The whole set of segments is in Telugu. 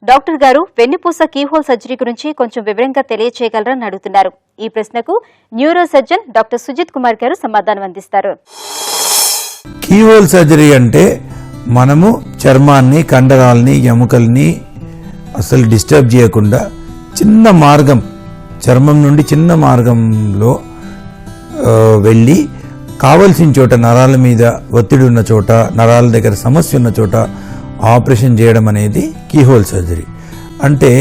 డాక్టర్ గారు వెన్నుపూస కీహోల్ సర్జరీ గురించి కొంచెం వివరంగా తెలియచేయగలరని అడుగుతున్నారు. ఈ ప్రశ్నకు neuro surgeon doctor Sujith Kumar గారు సమాధానం అందిస్తారు. కీహోల్ సర్జరీ అంటే మనము చర్మాన్ని, కండరాల్ని, ఎముకల్ని అసలు డిస్టర్బ్ చేయకుండా చిన్న మార్గం, చర్మం నుండి చిన్న మార్గంలో వెళ్ళి కావలసిన చోట, నరాల మీద ఒత్తిడి ఉన్న చోట, నరాల దగ్గర సమస్య ఉన్న చోట ఆపరేషన్ చేయడం అనేది కీహోల్ సర్జరీ. అంటే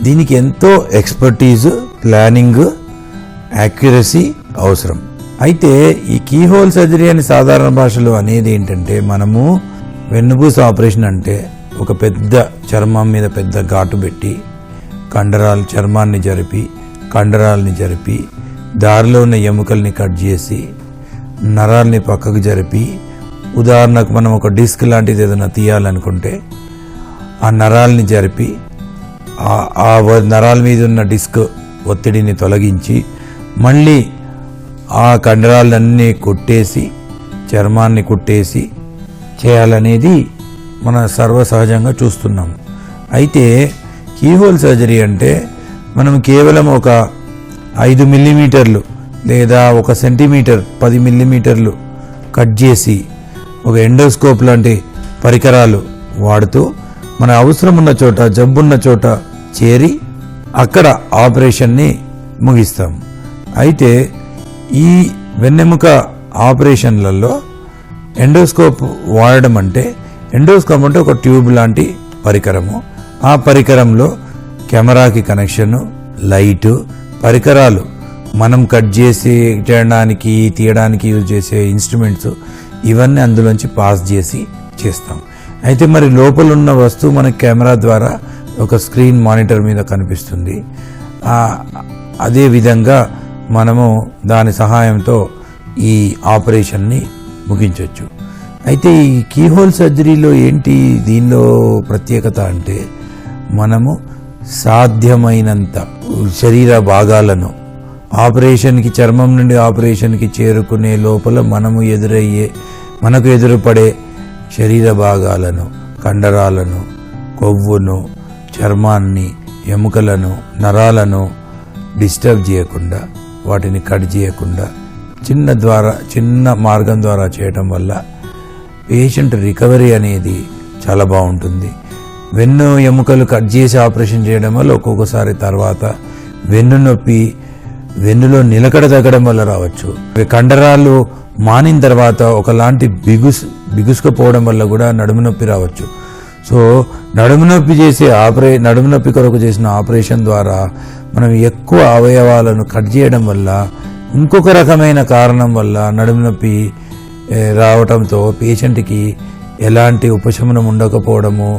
దీనికి ఎంతో ఎక్స్పర్టీజు, ప్లానింగ్, యాక్యురసీ అవసరం. అయితే ఈ కీహోల్ సర్జరీ అని సాధారణ భాషలో అనేది ఏంటంటే, మనము వెన్నుపూస ఆపరేషన్ అంటే ఒక పెద్ద చర్మం మీద పెద్ద ఘాటు పెట్టి చర్మాన్ని జరిపి, కండరాలని జరిపి, దారిలో ఉన్న ఎముకల్ని కట్ చేసి, నరాల్ని పక్కకు జరిపి, ఉదాహరణకు మనం ఒక డిస్క్ లాంటిది ఏదైనా తీయాలనుకుంటే ఆ నరాల్ని జరిపి, ఆ నరాల మీద ఉన్న డిస్క్ ఒత్తిడిని తొలగించి, మళ్ళీ ఆ కండరాలన్నీ కుట్టేసి, చర్మాన్ని కుట్టేసి చేయాలనేది మన సర్వసహజంగా చూస్తున్నాము. అయితే కీహోల్ సర్జరీ అంటే మనం కేవలం ఒక 5 మిల్లీమీటర్లు లేదా 1 సెంటీమీటర్ 10 మిల్లీమీటర్లు కట్ చేసి ఒక ఎండోస్కోప్ లాంటి పరికరాలు వాడుతూ మన అవసరం ఉన్న చోట, జబ్బున్న చోట చేరి అక్కడ ఆపరేషన్ని ముగిస్తాం. అయితే ఈ వెన్నెముక ఆపరేషన్లలో ఎండోస్కోప్ వాడడం అంటే, ఎండోస్కోప్ అంటే ఒక ట్యూబ్ లాంటి పరికరము. ఆ పరికరంలో కెమెరాకి కనెక్షను, లైటు, పరికరాలు, మనం కట్ చేసి చేయడానికి, తీయడానికి యూజ్ చేసే ఇన్స్ట్రుమెంట్స్, ఇవన్నీ అందులోంచి పాస్ చేసి చేస్తాం. అయితే మరి లోపల ఉన్న వస్తువు మనకి కెమెరా ద్వారా ఒక స్క్రీన్ మానిటర్ మీద కనిపిస్తుంది. అదే విధంగా మనము దాని సహాయంతో ఈ ఆపరేషన్ని ముగించవచ్చు. అయితే ఈ కీహోల్ సర్జరీలో ఏంటి దీనిలో ప్రత్యేకత అంటే, మనము సాధ్యమైనంత శరీర భాగాలను ఆపరేషన్కి, చర్మం నుండి ఆపరేషన్కి చేరుకునే లోపల మనకు ఎదురుపడే శరీర భాగాలను, కండరాలను, కొవ్వును, చర్మాన్ని, ఎముకలను, నరాలను డిస్టర్బ్ చేయకుండా, వాటిని కట్ చేయకుండా చిన్న మార్గం ద్వారా చేయటం వల్ల పేషెంట్ రికవరీ అనేది చాలా బాగుంటుంది. వెన్ను ఎముకలు కట్ చేసి ఆపరేషన్ చేయడం వల్ల ఒక్కొక్కసారి తర్వాత వెన్ను నొప్పి, వెన్నులో నిలకడ తగ్గడం వల్ల రావచ్చు. కండరాలు మానిన తర్వాత ఒకలాంటి బిగుసుకుపోవడం వల్ల కూడా నడుము నొప్పి రావచ్చు. సో నడుము నొప్పి కొరకు చేసిన ఆపరేషన్ ద్వారా మనం ఎక్కువ అవయవాలను కట్ చేయడం వల్ల, ఇంకొక రకమైన కారణం వల్ల నడుము నొప్పి రావటంతో పేషెంట్కి ఎలాంటి ఉపశమనం ఉండకపోవడము,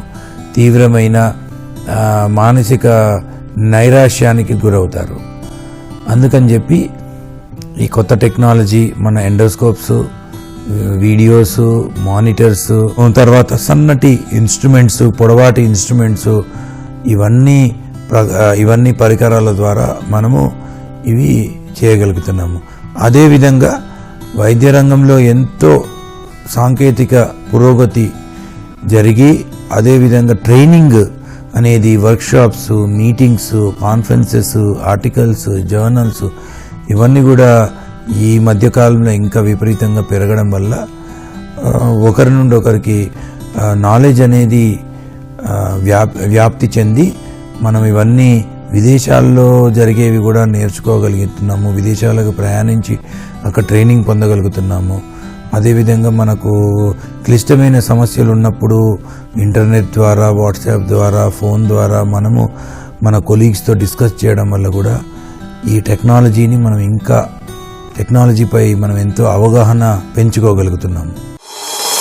తీవ్రమైన మానసిక నైరాశ్యానికి గురవుతారు. అందుకని చెప్పి ఈ కొత్త టెక్నాలజీ, మన ఎండోస్కోప్స్, వీడియోస్, మానిటర్స్, తర్వాత సన్నటి ఇన్స్ట్రుమెంట్స్, పొడవాటి ఇన్స్ట్రుమెంట్స్, ఇవన్నీ పరికరాల ద్వారా మనము ఇవి చేయగలుగుతున్నాము. అదేవిధంగా వైద్య రంగంలో ఎంతో సాంకేతిక పురోగతి జరిగి, అదేవిధంగా ట్రైనింగ్ అనేది, workshops, meetings, conferences, articles, journals, ఇవన్నీ కూడా ఈ మధ్యకాలంలో ఇంకా విపరీతంగా పెరగడం వల్ల ఒకరి నుండి ఒకరికి నాలెడ్జ్ అనేది వ్యాప్తి చెంది మనం ఇవన్నీ విదేశాల్లో జరిగేవి కూడా నేర్చుకోగలుగుతున్నాము. విదేశాలకు ప్రయాణించి అక్కడ ట్రైనింగ్ పొందగలుగుతున్నాము. అదేవిధంగా మనకు క్లిష్టమైన సమస్యలు ఉన్నప్పుడు ఇంటర్నెట్ ద్వారా, వాట్సాప్ ద్వారా, ఫోన్ ద్వారా మనము మన కొలీగ్స్తో డిస్కస్ చేయడం వల్ల కూడా ఈ టెక్నాలజీపై మనం ఎంతో అవగాహన పెంచుకోగలుగుతున్నాము.